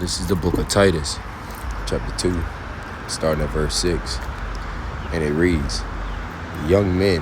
This is the book of Titus, chapter 2, starting at verse 6. And it reads, young men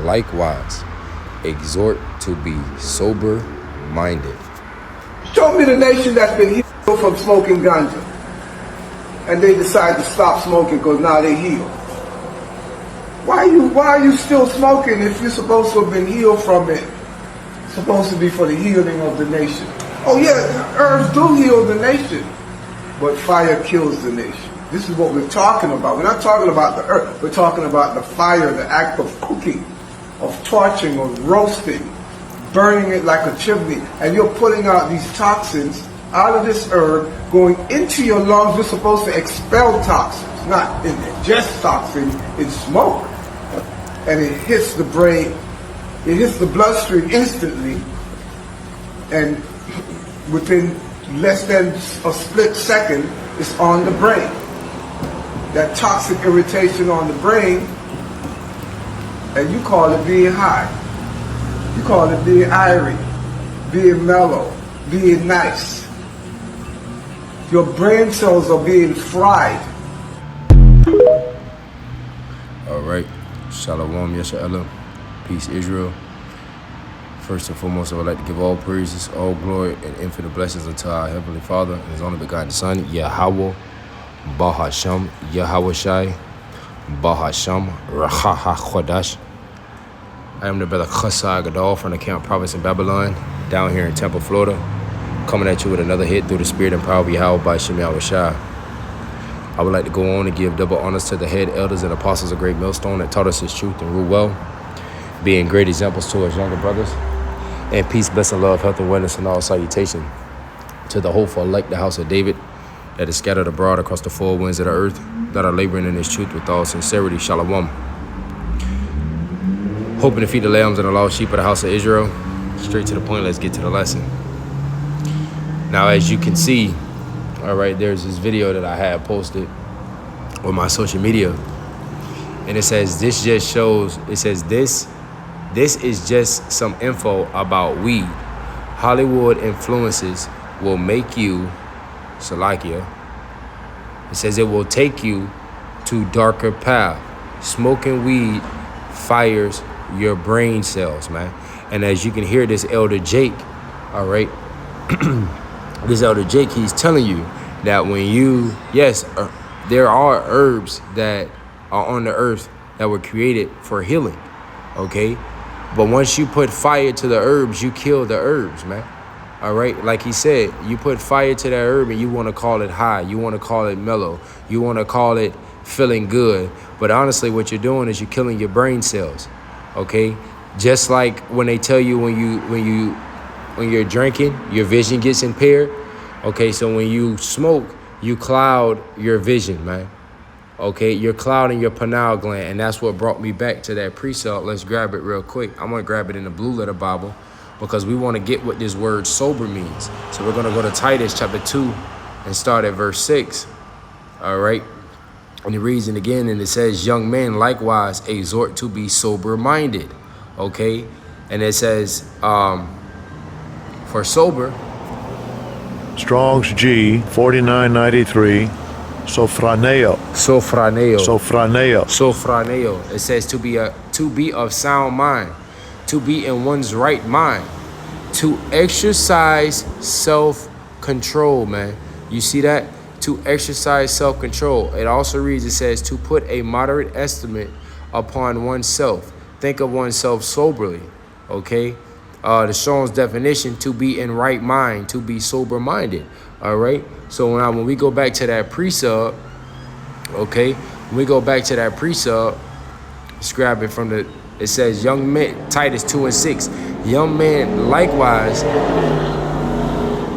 likewise exhort to be sober-minded. Show me the nation that's been healed from smoking ganja. And they decide to stop smoking because now they healed. Why are you still smoking if you're supposed to have been healed from it? Supposed to be for the healing of the nation. Oh yeah, herbs do heal the nation, but fire kills the nation. This is what we're talking about. We're not talking about the herb. We're talking about the fire, the act of cooking, of torching, of roasting, burning it like a chimney. And you're putting out these toxins out of this herb, going into your lungs. You're supposed to expel toxins, not ingest toxins in smoke. And it hits the brain, it hits the bloodstream instantly, and within less than a split second, it's on the brain. That toxic irritation on the brain, and you call it being high. You call it being irie, being mellow, being nice. Your brain cells are being fried. All right. Shalom, Yeshua, peace, Israel. First and foremost, I would like to give all praises, all glory, and infinite blessings unto our Heavenly Father and His only begotten Son, YAHAWAH, BAHASHAM, YAHAWASHI, BAHASHAM, RAWCHAA, QADASH. I am the brother QADASH from the Camp Province in Babylon, down here in Tampa, Florida, coming at you with another hit through the spirit and power of YAHWAH by YAHWASHI. I would like to go on and give double honors to the head elders and apostles of Great Millstone that taught us His truth and rule well, being great examples to us younger brothers. And peace, blessing, love, health, and wellness, and all salutation to the hopeful elect, the house of David, that is scattered abroad across the four winds of the earth, that are laboring in His truth with all sincerity. Shalom. Hoping to feed the lambs and the lost sheep of the house of Israel. Straight to the point, let's get to the lesson. Now, as you can see, all right, there's this video that I had posted on my social media, and it says this just shows, it says this is just some info about weed. Hollywood influences will make you Salakia. It says it will take you to darker path. Smoking weed fires your brain cells, man. And as you can hear, this Elder Jake, all right, this Elder Jake, he's telling you that when you, yes, there are herbs that are on the earth that were created for healing, okay? But once you put fire to the herbs, you kill the herbs, man. All right, like he said, you put fire to that herb and you want to call it high. You want to call it mellow. You want to call it feeling good. But honestly, what you're doing is you're killing your brain cells, okay? Just like when they tell you when you're drinking, your vision gets impaired. Okay, so when you smoke, you cloud your vision, man. Okay, you're clouding your pineal gland, and that's what brought me back to that precept. Let's grab it real quick. I'm going to grab it in the Blue Letter Bible because we want to get what this word sober means. So we're going to go to Titus chapter 2 and start at verse 6. All right, and it reads it again, and it says, young men likewise exhort to be sober-minded. Okay, and it says, for sober, Strong's G 4993, Sophroneo. It says to be of sound mind, to be in one's right mind, to exercise self-control, man. You see that? To exercise self-control. It also reads, it says to put a moderate estimate upon oneself. Think of oneself soberly, okay? The Strong's definition, to be in right mind, to be sober-minded, all right? So when we go back to that precept, okay, when we go back to that precept, let's grab it from it says, young men, Titus 2 and 6, young men likewise,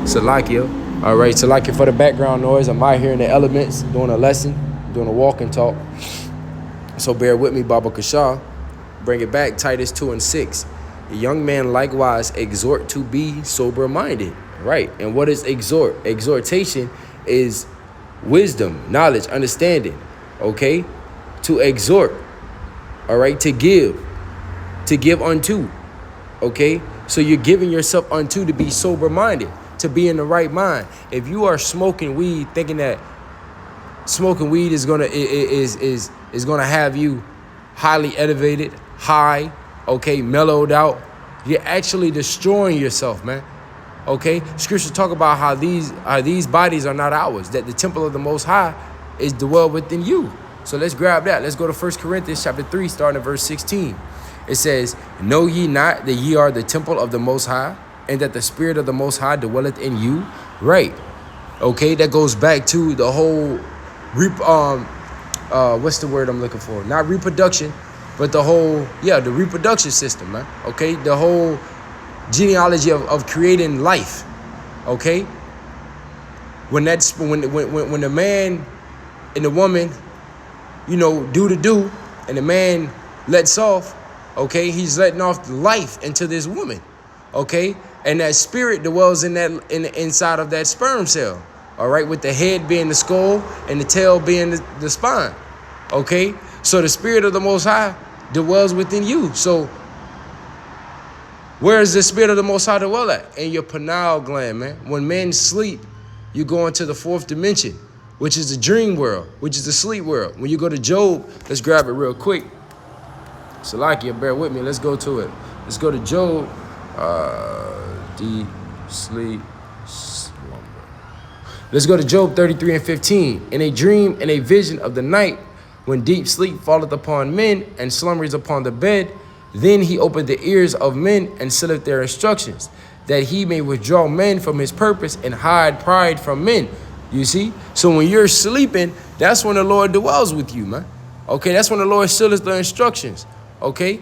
Salakia, all right, Salakia for the background noise. I'm out here in the elements doing a lesson, doing a walk and talk. So bear with me, Baba Kasha. Bring it back, Titus 2 and 6. The young man likewise exhort to be sober-minded, right? And what is exhort? Exhortation is wisdom, knowledge, understanding, okay? To exhort, all right? To give unto, okay? So you're giving yourself unto to be sober-minded. to be in the right mind. If you are smoking weed thinking that smoking weed is gonna have you highly elevated, high, okay, mellowed out, you're actually destroying yourself, man. Okay, scriptures talk about how these bodies are not ours, that the temple of the Most High is dwell within you. So let's grab that. Let's go to 1 Corinthians chapter 3, starting at verse 16. It says, know ye not that ye are the temple of the Most High, and that the Spirit of the Most High dwelleth in you? Right. Okay, that goes back to the whole what's the word I'm looking for? Not reproduction, but the whole, the reproduction system, man. Okay, the whole genealogy of creating life. Okay, when the man and the woman, do, and the man lets off, okay, he's letting off life into this woman, okay, and that spirit dwells in the inside of that sperm cell. All right, with the head being the skull and the tail being the spine. Okay, so the Spirit of the Most High dwells within you. So where is the Spirit of the Most High dwell at? In your pineal gland, man. When men sleep, you go into the fourth dimension, which is the dream world, which is the sleep world. When you go to Job, let's grab it real quick. Salakia, bear with me. Let's go to it. Let's go to Job. Deep sleep. Let's go to Job 33 and 15. In a dream, in a vision of the night, when deep sleep falleth upon men and slumbers upon the bed, then he opened the ears of men and sealeth their instructions, that he may withdraw men from his purpose and hide pride from men. You see? So when you're sleeping, that's when the Lord dwells with you, man. Okay, that's when the Lord seals the instructions. Okay?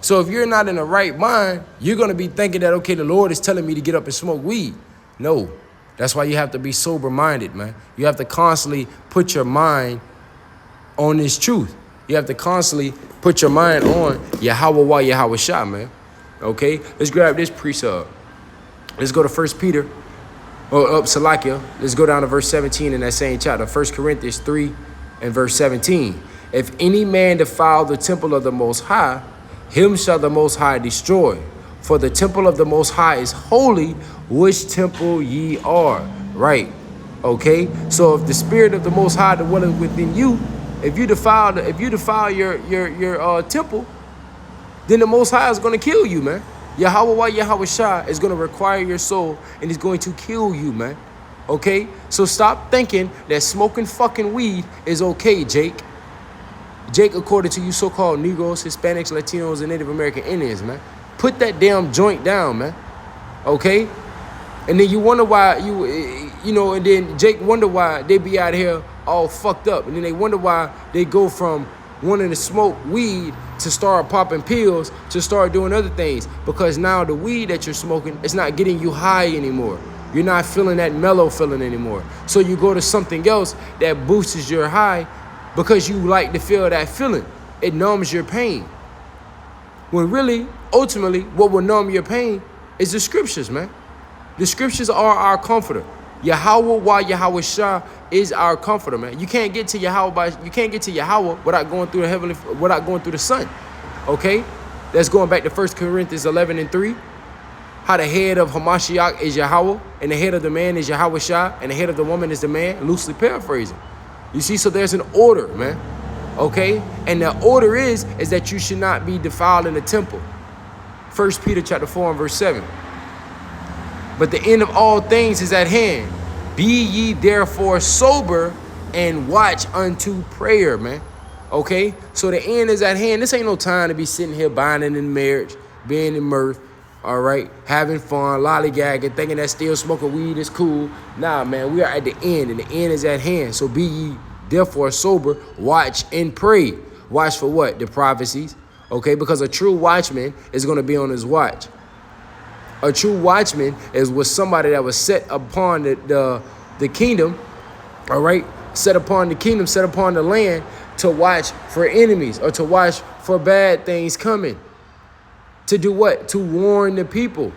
So if you're not in the right mind, you're going to be thinking that, okay, the Lord is telling me to get up and smoke weed. No. That's why you have to be sober-minded, man. You have to constantly put your mind on this truth. You have to constantly put your mind on YAHAWAH, YAHAWASHI, man. Okay? Let's grab this precept. Let's go to 1 Peter. Salakia. Let's go down to verse 17 in that same chapter. 1 Corinthians 3 and verse 17. If any man defile the temple of the Most High, him shall the Most High destroy. For the temple of the Most High is holy, which temple ye are. Right. Okay. So if the Spirit of the Most High dwelleth within you, if you defile your temple, then the Most High is going to kill you, man. YAHAWAH, YAHAWASHI is going to require your soul, and he's going to kill you, man. Okay. So stop thinking that smoking fucking weed is okay, Jake. Jake, according to you so-called Negroes, Hispanics, Latinos, and Native American Indians, man. Put that damn joint down, man. Okay? And then you wonder why and then Jake wonder why they be out here all fucked up. And then they wonder why they go from wanting to smoke weed to start popping pills to start doing other things. Because now the weed that you're smoking, it's not getting you high anymore. You're not feeling that mellow feeling anymore. So you go to something else that boosts your high because you like to feel that feeling. It numbs your pain. When really, ultimately, what will numb your pain is the scriptures, man. The scriptures are our comforter. YAHAWAH, YAHAWASHI is our comforter, man. You can't get to Yahawah without going through without going through the Son. Okay? That's going back to 1 Corinthians 11 and 3. How the head of Hamashiach is Yahawah, and the head of the man is YAHAWASHI, and the head of the woman is the man, loosely paraphrasing. You see, so there's an order, man. Okay? And the order is that you should not be defiled in the temple. 1 Peter chapter 4 and verse 7. But the end of all things is at hand. Be ye therefore sober and watch unto prayer, man. Okay? So the end is at hand. This ain't no time to be sitting here binding in marriage, being in mirth, all right? Having fun, lollygagging, thinking that still smoking weed is cool. Nah, man, we are at the end, and the end is at hand. So be ye therefore sober, watch and pray. Watch for what? The prophecies. Okay? Because a true watchman is going to be on his watch. A true watchman was somebody that was set upon the kingdom, all right? Set upon the kingdom, set upon the land to watch for enemies or to watch for bad things coming. To do what? To warn the people.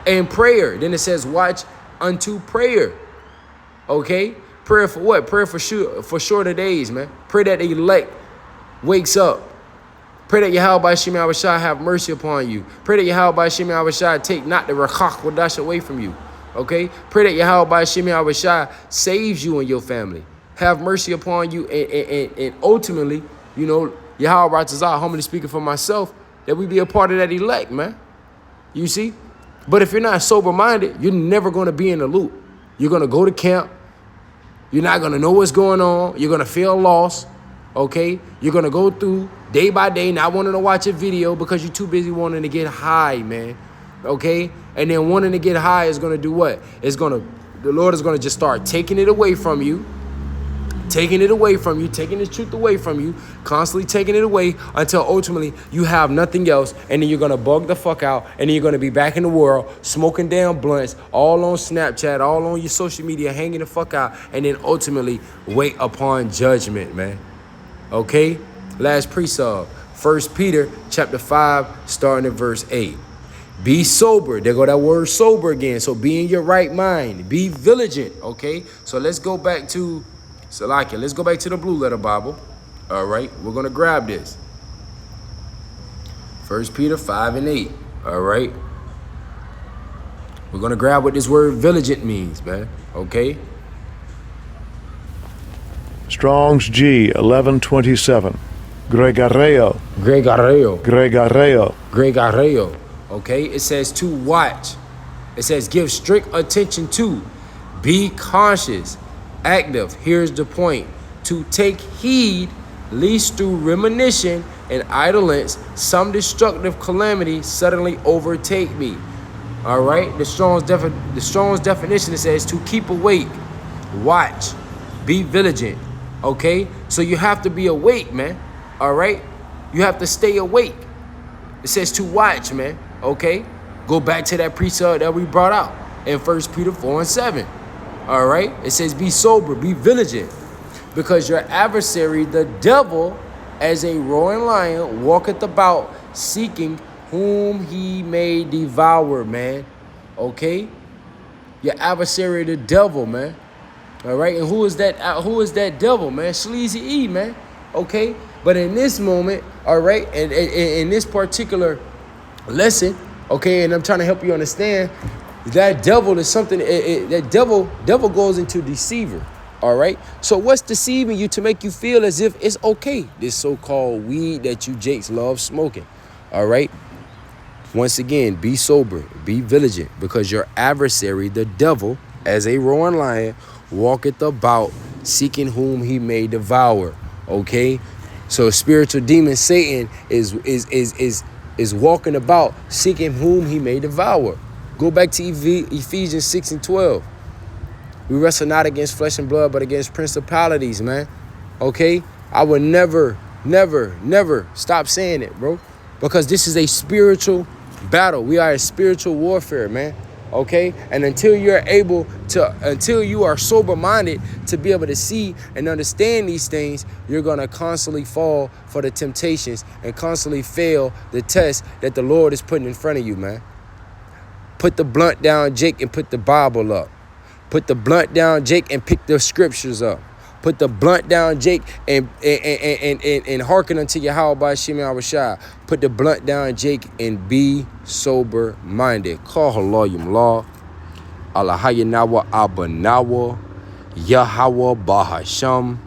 And prayer. Then it says watch unto prayer. Okay? Prayer for what? Prayer for shorter days, man. Pray that the elect wakes up. Pray that YAHAWASHI have mercy upon you. Pray that YAHAWASHI take not the QADASH away from you. Okay? Pray that YAHAWASHI saves you and your family. Have mercy upon you, and ultimately, you know, RAWCHAA, humbly speaking for myself, that we be a part of that elect, man. You see? But if you're not sober-minded, you're never going to be in the loop. You're going to go to camp. You're not going to know what's going on. You're going to feel lost. Okay? You're going to go through day by day not wanting to watch a video because you're too busy wanting to get high, man. Okay? And then wanting to get high is going to do what? The Lord is going to just start taking it away from you. Taking the truth away from you, constantly taking it away until ultimately you have nothing else, and then you're gonna bug the fuck out, and then you're gonna be back in the world smoking damn blunts, all on Snapchat, all on your social media, hanging the fuck out, and then ultimately wait upon judgment, man. Okay? Last precept, 1 Peter chapter 5, starting at verse 8. Be sober. There go that word sober again. So be in your right mind. Be vigilant. Okay? So let's go back to Salakia. Let's go back to the Blue Letter Bible. All right, we're going to grab this. 1 Peter 5 and 8. All right. We're going to grab what this word vigilant means, man. Okay. Strong's G 1127. Gregareo. Okay. It says to watch. It says give strict attention to. Be conscious. Active, here's the point. To take heed, lest through reminiscence and idleness, some destructive calamity suddenly overtake me. All right? The Strong's definition, it says to keep awake, watch, be vigilant. Okay? So you have to be awake, man. All right? You have to stay awake. It says to watch, man. Okay? Go back to that precept that we brought out in 1 Peter 4 and 7. All right? It says, be sober, be vigilant, because your adversary, the devil, as a roaring lion, walketh about, seeking whom he may devour, man. Okay? Your adversary, the devil, man. All right? And who is that devil, man? Sleazy E, man. Okay? But in this moment, all right, and in this particular lesson, okay, and I'm trying to help you understand, that devil is something, that devil goes into deceiver, all right? So what's deceiving you to make you feel as if it's okay, this so-called weed that you jakes love smoking, all right? Once again, be sober, be vigilant, because your adversary, the devil, as a roaring lion, walketh about, seeking whom he may devour, okay? So spiritual demon Satan is walking about, seeking whom he may devour. Go back to Ephesians 6 and 12. We wrestle not against flesh and blood, but against principalities, man. Okay? I would never stop saying it, bro. Because this is a spiritual battle. We are a spiritual warfare, man. Okay? And until you are sober-minded to be able to see and understand these things, you're going to constantly fall for the temptations and constantly fail the test that the Lord is putting in front of you, man. Put the blunt down, Jake, and put the Bible up. Put the blunt down, Jake, and pick the scriptures up. Put the blunt down, Jake, and hearken unto YAHAWASHI. Put the blunt down, Jake, and be sober-minded. Call HALALYAM law. Allahayanawa Abanawa. YAHAWAH BAHASHAM.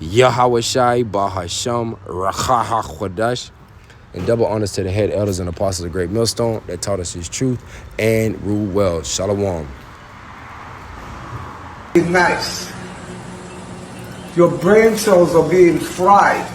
YAHAWASHI BAHASHAM. RAWCHAA QADASH. And double honors to the head elders and apostles of Great Millstone that taught us his truth and rule well. Shalom. Nice. Your brain cells are being fried.